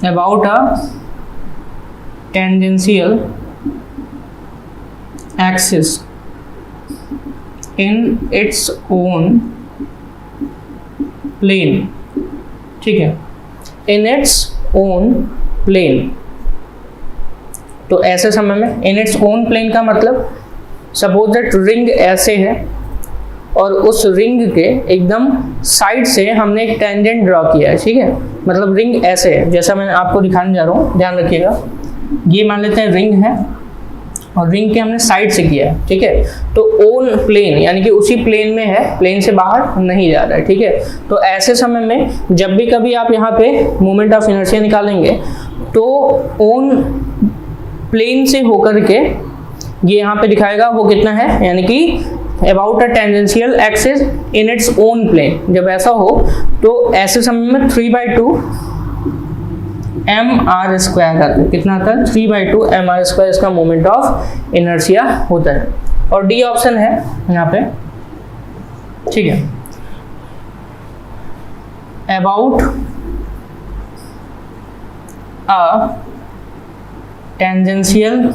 about a tangential axis in its own plane. ठीक है, इन इट्स ओन प्लेन। तो ऐसे समय में इन इट्स ओन प्लेन का मतलब सपोज दैट रिंग ऐसे है और उस रिंग के एकदम साइड से हमने एक टेंजेंट ड्रॉ किया है। ठीक है, मतलब रिंग ऐसे है, जैसा मैं आपको दिखाने जा रहा हूँ, ध्यान रखिएगा। ये मान लेते हैं रिंग है और रिंग के हमने साइड से किया है। ठीक है, तो ओन प्लेन यानी कि उसी प्लेन में है, प्लेन से बाहर नहीं जा रहा है। ठीक है, तो ऐसे समय में जब भी कभी आप यहाँ पे मोमेंट ऑफ इनर्शिया निकालेंगे तो ओन प्लेन से होकर के ये यहाँ पे दिखाएगा वो कितना है, यानी कि about a tangential axis in its own plane. जब ऐसा हो तो ऐसे समय में 3/2 mr² करके कितना आता है, 3/2 mr² इसका मोमेंट ऑफ इनर्शिया होता है। और डी ऑप्शन है यहाँ पे। ठीक है, about a tangential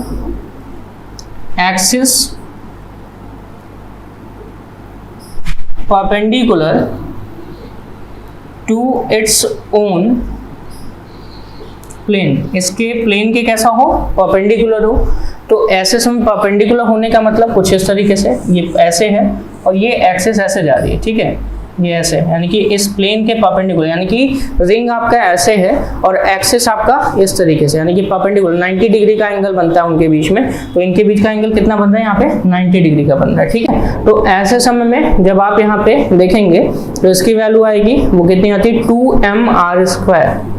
axis perpendicular to its own plane. इसके प्लेन के कैसा हो, परपेंडिकुलर हो। तो ऐसे समय परपेंडिकुलर होने का मतलब कुछ इस तरीके से, ये ऐसे है और ये एक्सिस ऐसे जा रही है। ठीक है, ये ऐसे यानी कि इस प्लेन के परपेंडिकुलर, यानी कि रिंग आपका ऐसे है और एक्सिस आपका इस तरीके से, यानी कि परपेंडिकुलर 90 डिग्री का एंगल बनता है उनके बीच में। तो इनके बीच का एंगल कितना बन रहा है, यहाँ पे 90 डिग्री का बन रहा है। ठीक है, तो ऐसे समय में जब आप यहाँ पे देखेंगे तो इसकी वैल्यू आएगी वो कितनी आती है, 2mr²।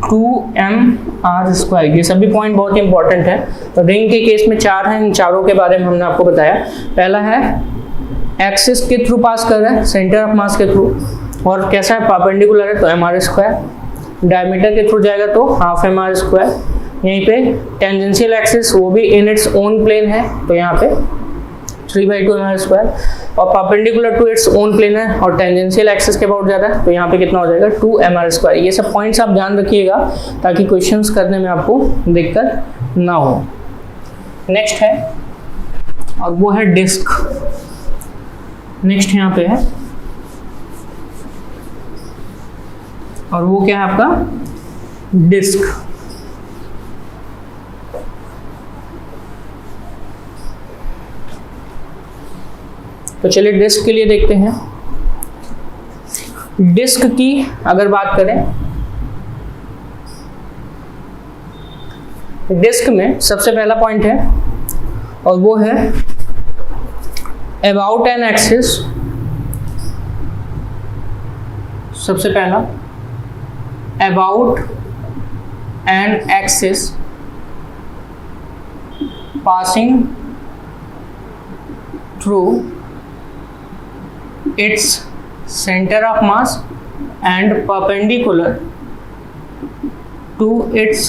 2mr²। ये सभी पॉइंट बहुत ही इंपॉर्टेंट है। तो रिंग के केस में 4 हैं, इन चारों के बारे में हमने आपको बताया। पहला है एक्सिस के थ्रू पास कर रहा है, सेंटर ऑफ मास के थ्रू, और कैसा है, परपेंडिकुलर है तो mr²। डायमीटर के थ्रू जाएगा तो ½ mr²। यहीं पे टेंजेंशियल एक्सिस वो भी इन इट्स ओन प्लेन है तो यहाँ पे 3/2 mr²। और perpendicular to its own plane है और टेंजेंशियल एक्सिस के अबाउट जा रहा है तो यहाँ पे कितना हो जाएगा, 2mr²। ये सब पॉइंट्स आप ध्यान रखिएगा ताकि क्वेश्चंस करने में आपको दिक्कत ना हो। नेक्स्ट है और वो है डिस्क। नेक्स्ट यहाँ पे है और वो क्या है आपका डिस्क। तो चलिए डिस्क के लिए देखते हैं। डिस्क की अगर बात करें, डिस्क में सबसे पहला पॉइंट है और वो है अबाउट एन एक्सिस। सबसे पहला about an axis passing through its center of mass and perpendicular to its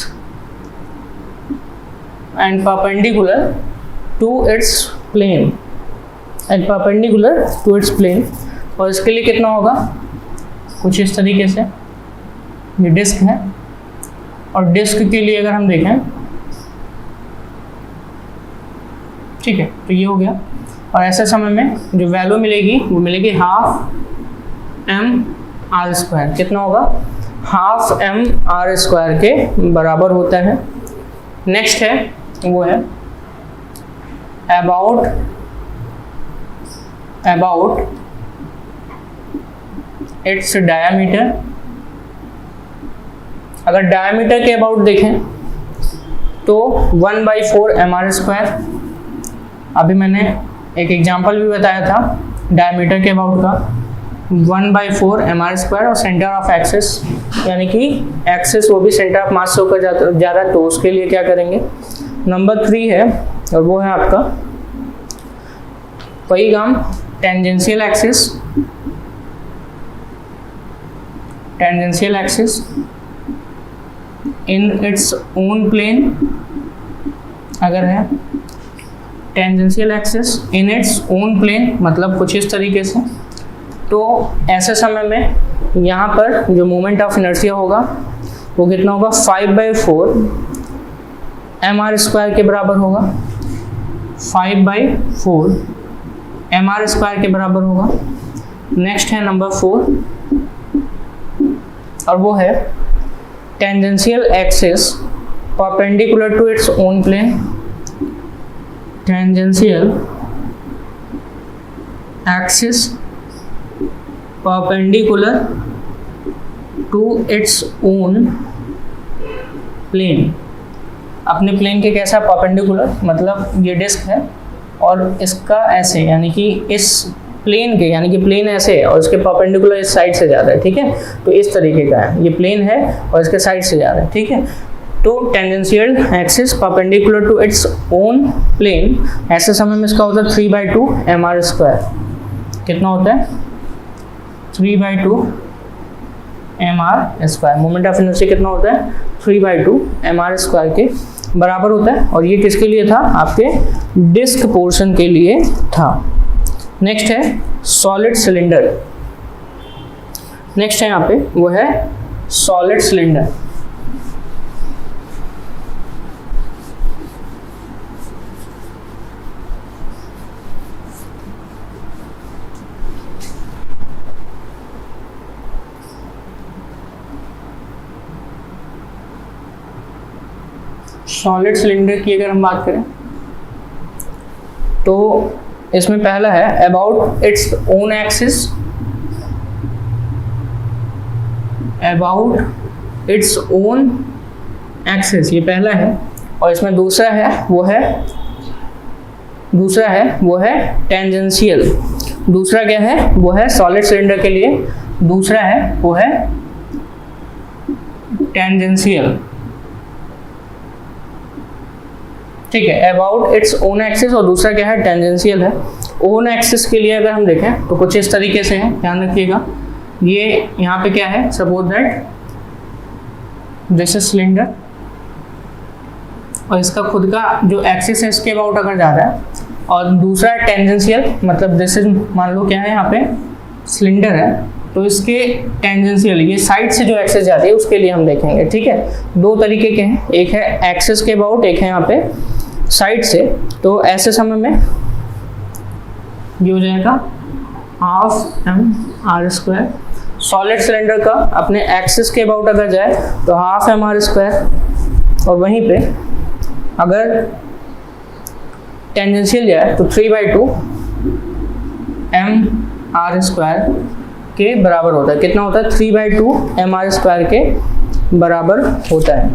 plane और इसके लिए कितना होगा, कुछ इस तरीके से ये डिस्क है। और डिस्क के लिए अगर हम देखें, ठीक है, तो ये हो गया। और ऐसे समय में जो वैल्यू मिलेगी वो मिलेगी हाफ एम आर स्क्वायर। कितना होगा, हाफ एम आर स्क्वायर के बराबर होता है। नेक्स्ट है वो है अबाउट इट्स डायामीटर। अगर डायामीटर के अबाउट देखें तो 1/4 एम आर स्क्वायर। अभी मैंने एक एग्जांपल भी बताया था डायमीटर के अबाउट का, 1/4 एम आर स्क्वायर। और सेंटर ऑफ एक्सिस यानी कि एक्सिस वो भी सेंटर ऑफ मास से होकर जा रहा है, तो उसके लिए क्या करेंगे, नंबर 3 है और वो है आपका वही काम tangential axis in its own plane. अगर है tangential axis in its own plane मतलब कुछ इस तरीके से, तो ऐसे समय में यहाँ पर जो मोमेंट ऑफ इनर्शिया होगा वो कितना होगा, 5/4 एम आर स्क्वायर के बराबर होगा। 5/4 एम आर स्क्वायर के बराबर होगा। नेक्स्ट है नंबर 4 और वो है tangential axis perpendicular to its own plane. Tangential axis perpendicular to its own plane. अपने प्लेन के कैसा परपेंडिकुलर, मतलब ये डिस्क है और इसका ऐसे, यानी कि इस प्लेन के, यानी कि प्लेन ऐसे है और इसके परपेंडिकुलर इस साइड से जा रहा है, ठीक है। तो इस तरीके का है, ये प्लेन है और इसके साइड से जा रहा है, ठीक है। तो tangential axis perpendicular to its own plane, ऐसे समय में इसका होता है 3/2 एम आर स्क्वायर। कितना होता है, 3/2 M R square. Moment of inertia कितना होता है, 3/2 एम आर स्क्वायर के बराबर होता है। और ये किसके लिए था, आपके डिस्क पोर्शन के लिए था। नेक्स्ट है सॉलिड सिलेंडर। नेक्स्ट है यहाँ पे वो है सॉलिड सिलेंडर। सॉलिड सिलेंडर की अगर हम बात करें तो इसमें पहला है about it's own axis. About it's own axis ये पहला है। और इसमें दूसरा है वो है टेंजेंशियल। दूसरा क्या है, वो है सॉलिड सिलेंडर के लिए दूसरा है वो है टेंजेंशियल, ठीक है। अबाउट इट्स ओन एक्सिस और दूसरा क्या है, टेंजेंशियल है। ओन एक्सिस के लिए अगर हम देखें तो कुछ इस तरीके से है, ध्यान रखिएगा। ये यहाँ पे क्या है, suppose that this is cylinder और इसका खुद का जो एक्सिस है इसके अबाउट अगर जा रहा है, और दूसरा टेंजेंशियल मतलब दिस इज, मान लो क्या है यहाँ पे सिलेंडर है, तो इसके टेंजेंशियल ये साइड से जो एक्सिस जाती है उसके लिए हम देखेंगे, ठीक है। दो तरीके के हैं, एक है एक्सिस के अबाउट, एक है यहाँ पे साइड से, तो ऐसे समय में ये हो जाएगा half M R square. Solid cylinder का अपने एक्सिस के अबाउट अगर जाए तो हाफ एम आर स्क्वायर, और वहीं पे अगर टेंजेंशियल जाए तो 3/2 एम आर स्क्वायर के बराबर होता है। कितना होता है? 3/2 एम आर स्क्वायर के बराबर होता है।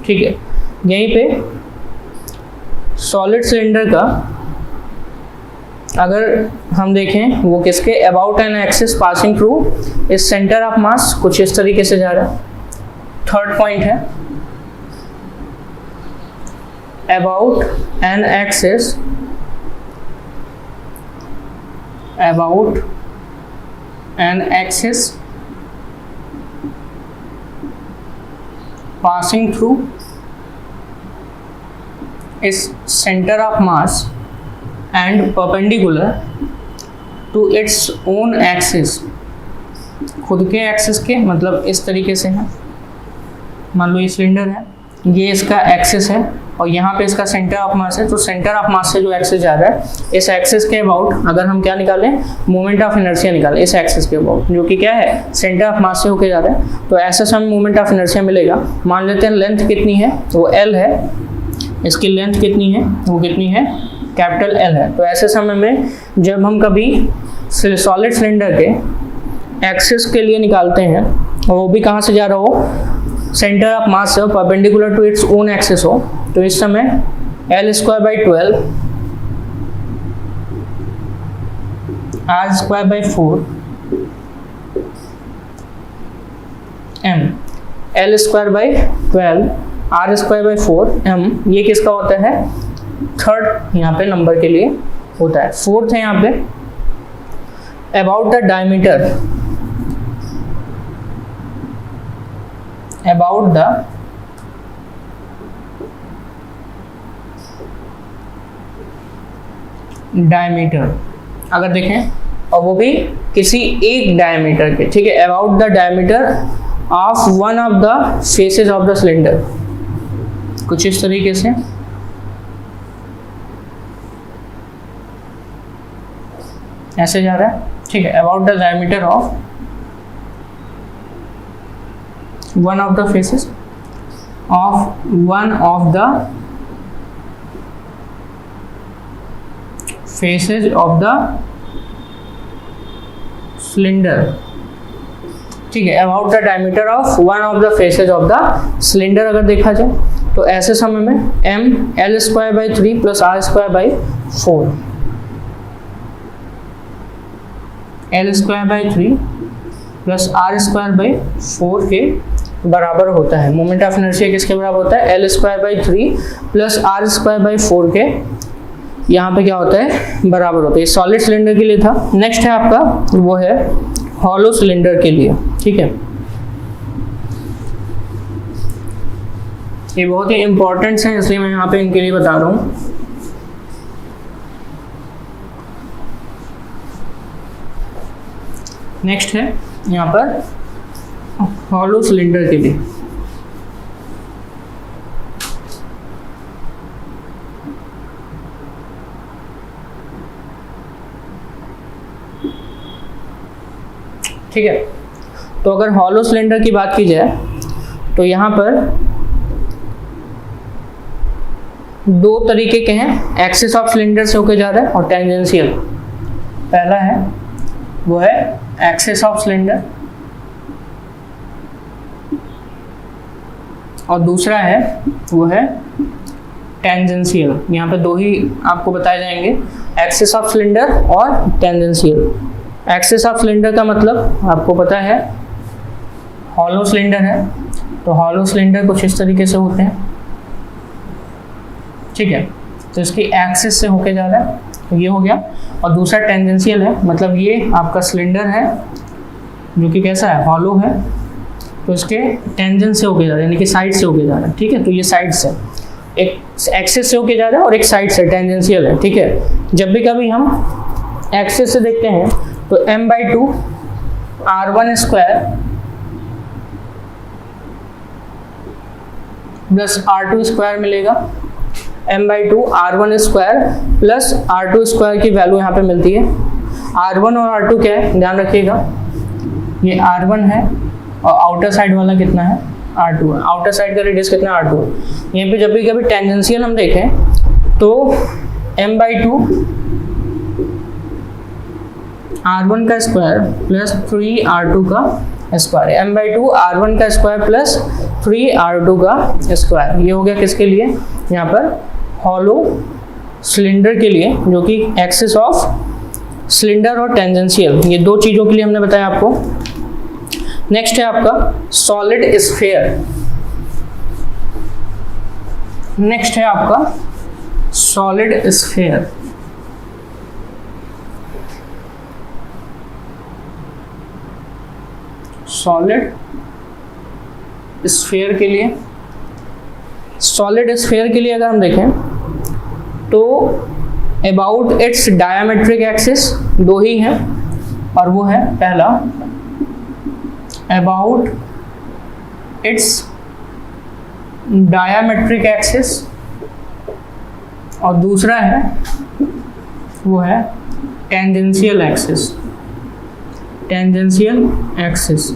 ठीक है, यहीं पे सॉलिड सिलेंडर का अगर हम देखें वो किसके about an axis passing through इस सेंटर ऑफ मास कुछ इस तरीके से जा रहा है। थर्ड पॉइंट है about an axis, about an axis passing through इस centre of mass and perpendicular to its own axis, खुद के एक्सिस के, मतलब इस तरीके से है। मान लो ये सिलेंडर है, ये इसका एक्सिस है और यहाँ पे इसका सेंटर ऑफ मास है, तो सेंटर ऑफ मास से जो एक्सिस जा रहा है इस एक्सिस के अबाउट अगर हम क्या निकालें, मोमेंट ऑफ इनर्शिया निकालें इस एक्सिस के अबाउट, जो कि क्या है सेंटर ऑफ मास से होके जा रहा है, तो ऐसे समय मोमेंट ऑफ इनर्शिया मिलेगा। मान लेते हैं लेंथ कितनी है, वो एल है, इसकी लेंथ कितनी है, वो कितनी है, कैपिटल एल है। तो ऐसे समय में जब हम कभी सॉलिड सिलेंडर के एक्सिस के लिए निकालते हैं और वो भी कहाँ से जा रहा हो, सेंटर ऑफ मास से, perpendicular to its own axis हो, तो इस समय L²/12 R²/4 M, L²/12 R²/4 M, ये किसका होता है, थर्ड यहाँ पे नंबर के लिए होता है। फोर्थ है यहाँ पे about the diameter, about the diameter, अगर देखें और वो भी किसी एक डायमीटर के, ठीक है, about the diameter of one of the faces of the cylinder, कुछ इस तरीके से ऐसे जा रहा है। ठीक है, about the diameter of one of the faces of one of the faces of the cylinder. ठीक है, about the diameter of one of the faces of the cylinder अगर देखा जाए तो ऐसे समय में m L²/3 plus R²/4, L²/3 plus R²/4 के बराबर होता है। मोमेंट ऑफ इनर्शिया किसके बराबर होता है, L²/3 प्लस R²/4 के यहाँ पे क्या होता है, बराबर होता है। ये सॉलिड सिलेंडर के लिए था। नेक्स्ट है आपका, वो है हॉलो सिलेंडर के लिए। ठीक है, ये बहुत ही इंपॉर्टेंट है, इसलिए मैं यहाँ पे इनके लिए बता रहा हूँ। नेक्स्ट है यहाँ पर हॉलो सिलेंडर के लिए। ठीक है, तो अगर हॉलो सिलेंडर की बात की जाए तो यहाँ पर दो तरीके के हैं, एक्सिस ऑफ सिलेंडर से होके जा रहा है और टेंजेंशियल। पहला है वो है एक्सिस ऑफ सिलेंडर और दूसरा है वो है टेंजेंशियल। यहाँ पे दो ही आपको बताए जाएंगे, एक्सिस ऑफ सिलेंडर और टेंजेंशियल। एक्सिस ऑफ सिलेंडर का मतलब आपको पता है हॉलो सिलेंडर है, तो हॉलो सिलेंडर कुछ इस तरीके से होते हैं। ठीक है, तो इसकी एक्सिस से होके जा रहा है, तो ये हो गया। और दूसरा टेंजेंशियल है, मतलब ये आपका सिलेंडर है जो कि कैसा है, हॉलो है, तो इसके टेंजेंट से होके जा रहा है, यानी कि साइड से होके जा रहा है। ठीक है, तो ये साइड से, एक एक्सिस से होके जा रहा है और एक साइड से टेंजेंशियल है। ठीक है, जब भी कभी हम एक्सिस से देखते हैं तो m/2 R1² प्लस R2² मिलेगा। m/2 r1 square plus r2 square की वैल्यू यहाँ पे मिलती है। r1 और r2 क्या है ध्यान रखिएगा, ये r1 है और आउटर साइड वाला कितना है r2 है। आउटर साइड का रेडियस कितना है r2 है। यहाँ पे जब भी कभी टेंजेंशियल हम देखें तो m/2 r1 का स्क्वायर प्लस 3r2 का स्क्वायर, m/2 r1 का स्क्वायर प्लस 3r2 का स्क्वायर। ये हो गया किसके लिए, यहाँ पर हॉलो सिलेंडर के लिए, जो कि एक्सिस ऑफ सिलेंडर और टेंजेंशियल, ये दो चीज़ों के लिए हमने बताया आपको। नेक्स्ट है आपका सॉलिड स्फीयर। नेक्स्ट है आपका सॉलिड स्फीयर। सॉलिड स्फीयर के लिए, सॉलिड स्फीयर के लिए अगर हम देखें तो अबाउट इट्स डायमेट्रिक एक्सिस दो ही हैं, और वो है पहला अबाउट इट्स डायमेट्रिक एक्सिस और दूसरा है वो है टेंजेंशियल एक्सिस। टेंजेंशियल एक्सिस,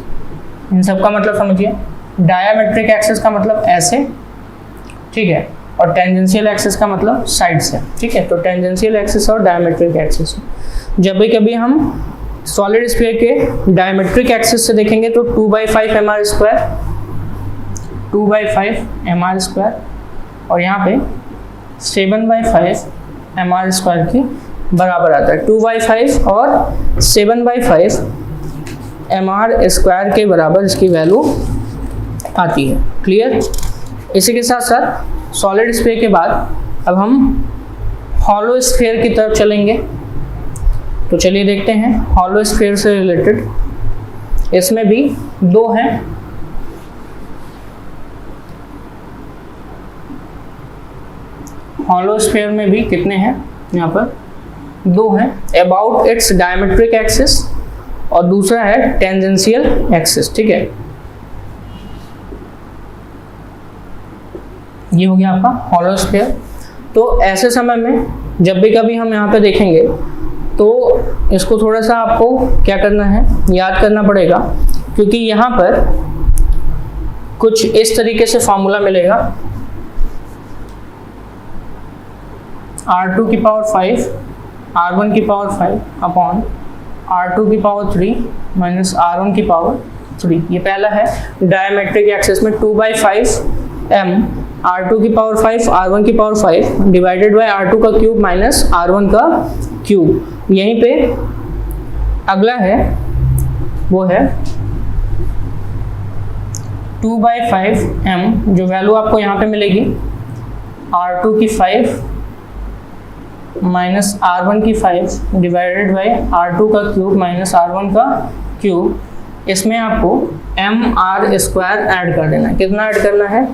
इन सब का मतलब समझिए, डायमेट्रिक एक्सिस का मतलब ऐसे, ठीक है, और टेंजेंशियल एक्सिस का मतलब साइड से, ठीक है। तो टेंजेंशियल एक्सिस और डायमेट्रिक एक्सिस, जब भी कभी हम सॉलिड स्फीयर के डायमेट्रिक एक्सिस से देखेंगे तो 2/5 mr स्क्वायर, 2/5 mr स्क्वायर, और यहाँ पे 7/5 mr स्क्वायर के बराबर आता है। 2/5 और 7/5 mr स्क्वायर के बराबर इसकी वैल्यू आती है। क्लियर। इसी के साथ साथ सॉलिड स्फीयर के बाद अब हम हॉलो स्फीयर की तरफ चलेंगे। तो चलिए देखते हैं हॉलो स्फीयर से रिलेटेड, इसमें भी दो हैं। हॉलो स्फीयर में भी कितने हैं, यहाँ पर दो हैं, अबाउट इट्स डायमेट्रिक एक्सिस और दूसरा है टेंजेंशियल एक्सिस, ठीक है। ये हो गया आपका हॉलो स्फीयर। तो ऐसे समय में जब भी कभी हम यहाँ पे देखेंगे तो इसको थोड़ा सा आपको क्या करना है, याद करना पड़ेगा, क्योंकि यहाँ पर कुछ इस तरीके से फॉर्मूला मिलेगा, r2 की पावर 5 r1 की पावर 5 अपॉन r2 की पावर 3 माइनस r1 की पावर 3। ये पहला है डायमेट्रिक एक्सिस में 2/5 m r2 की पावर 5 r1 की पावर 5 डिवाइडेड बाय r2 का क्यूब माइनस r1 का क्यूब। यहीं पे अगला है वो है 2/5 m, जो वैल्यू आपको यहाँ पे मिलेगी r2 की 5 माइनस r1 की 5 डिवाइडेड बाय r2 का क्यूब माइनस r1 का क्यूब। इसमें आपको mr स्क्वायर ऐड कर देना है। कितना ऐड करना है,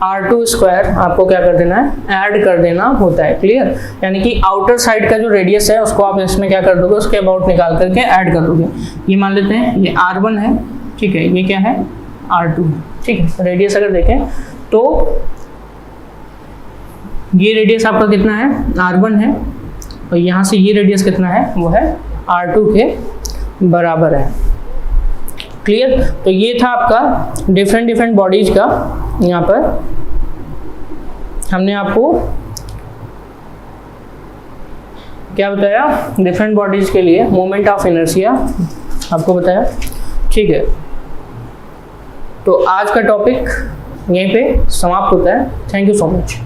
r2 स्क्वायर आपको क्या कर देना है, ऐड कर देना होता है। क्लियर। यानी कि आउटर साइड का जो रेडियस है उसको आप इसमें क्या कर दोगे, उसके अबाउट निकाल करके ऐड कर दोगे। ये मान लेते हैं ये r1 है, ठीक है, ये क्या है r2, ठीक है। रेडियस अगर देखें तो ये रेडियस आपका कितना है, r1 है, और यहाँ से ये रेडियस कितना है, वो है r2 के बराबर है। क्लियर। तो ये था आपका डिफरेंट बॉडीज का, यहाँ पर हमने आपको क्या बताया, डिफरेंट बॉडीज के लिए मोमेंट ऑफ इनर्शिया आपको बताया, ठीक है। तो आज का टॉपिक यहीं पे समाप्त होता है। Thank you so much.